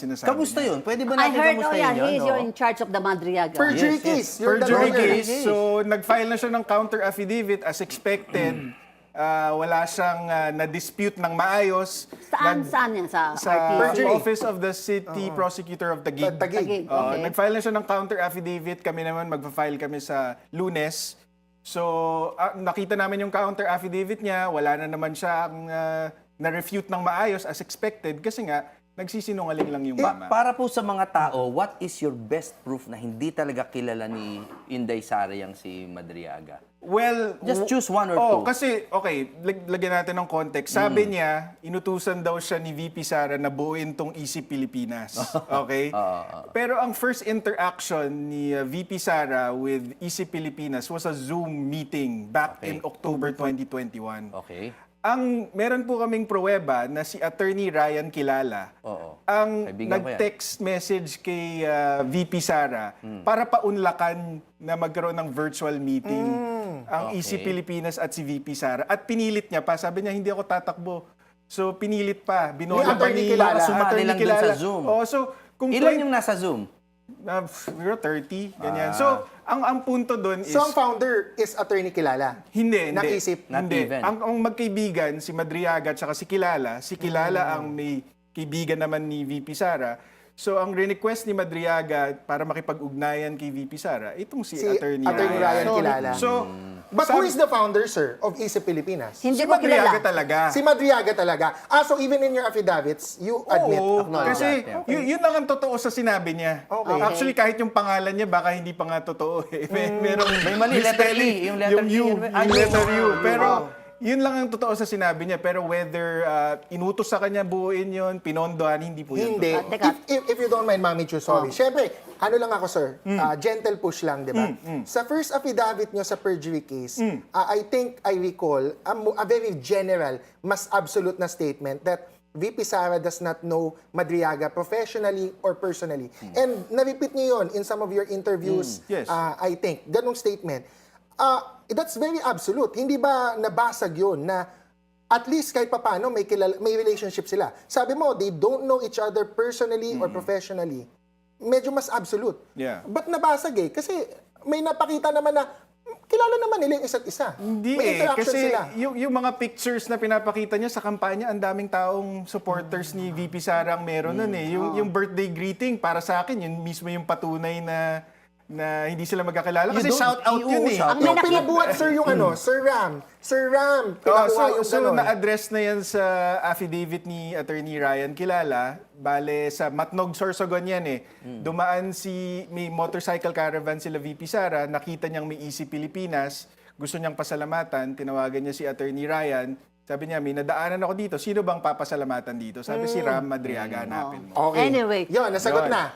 sinasabi Kamusta niya. yun? Pwede ba I natin heard, kamustahin yun? he's no? in charge of the Madriaga. Perjury Yes, yes. case. You're the Perjury lawyer. case. So, nag-file na siya ng counter affidavit as expected. Wala siyang na-dispute ng maayos. Saan yan? Sa Sa RTC? Perjury. Office of the City Prosecutor of Taguig. Taguig. Okay. Nag-file na siya ng counter affidavit. Kami naman magpa-file kami sa Lunes. So, nakita namin yung counter affidavit niya. Wala na naman siyang na-refute ng maayos as expected kasi nga, nagsisinungaling lang yung mama. Para po sa mga tao, what is your best proof na hindi talaga kilala ni Inday Sara yang si Madriaga? Well, Just choose one or two. Kasi, okay, lagyan natin ng context. Sabi niya, inutusan daw siya ni VP Sara na buuin tong Easy Pilipinas. Okay? Pero ang first interaction ni VP Sara with Easy Pilipinas was a Zoom meeting back in October 2021. Okay. Ang meron po kaming pruweba na si Attorney Ryan Kilala Oo. ang Kaibigan ko yan. nag-text message kay VP Sara para paunlakan na magkaroon ng virtual meeting ang Easy Okay. Pilipinas at si VP Sara. At pinilit niya pa. Sabi niya, hindi ako tatakbo. So, pinilit pa. Binola pa Attorney ni Kilala. Sumali Attorney lang dun Kilala. sa Zoom. Oh, so, kung Ilan yung nasa Zoom? siguro 30, ganyan. So, ang punto doon is... So, ang founder is Attorney Kilala. Hindi. Naisip. Not Hindi. even. Ang magkaibigan, si Madriaga at saka si Kilala ang may kaibigan naman ni VP Sara. So, ang request ni Madriaga para makipag-ugnayan kay VP Sara, itong si Attorney Ryan Kilala. So, But who is the founder, sir, of Easy Pilipinas? Hindi si ko Madriaga kilala. talaga. Si Madriaga talaga. So even in your affidavits, you admit, Oo, acknowledge kasi that. yun lang ang totoo sa sinabi niya. Okay. Actually, kahit yung pangalan niya, baka hindi pa nga totoo. Merong May mali, letter E. Yung letter E. yung Yung letter U. U. Pero, yun lang ang totoo sa sinabi niya. Pero whether inutos sa kanya buuin yun, pinondohan, hindi po yun Hindi. totoo. Teka. If you don't mind, Mami Chu, sorry. Siyempre, ano lang ako, sir, gentle push lang, di ba? Sa first affidavit nyo sa perjury case, I think I recall a very general, mas absolute na statement that VP Sara does not know Madriaga professionally or personally. And na-repeat nyo yun in some of your interviews, Yes. I think. Ganong statement. That's very absolute. Hindi ba nabasag yun na at least kahit papano may relationship sila? Sabi mo, they don't know each other personally or professionally. Medyo mas absolute. Yeah. Ba't nabasag eh? Kasi may napakita naman na kilala naman nila yung isa't isa. Hindi may interaction kasi sila. yung mga pictures na pinapakita niya sa kampanya, ang daming taong supporters ni VP Sara ang meron nun eh. Yung birthday greeting, para sa akin, yun mismo yung patunay na hindi sila magkakilala. Kasi shout out yun eh. shout Yung out. pinabuhat, sir, yung ano, Sir Ram, pinakuha yung So ganon. na-address na yan sa affidavit ni Attorney Ryan Kilala. Bale, sa Matnog, Sorsogon yan eh. Dumaan may motorcycle caravan sila VP Sara, nakita niyang may Easy Pilipinas, gusto niyang pasalamatan, tinawagan niya si Attorney Ryan. Sabi niya, may nadaanan ako dito, sino bang papasalamatan dito? Sabi si Ram Madriaga, hanapin mo. Okay. Anyway. Yun, nasagot Yun. na.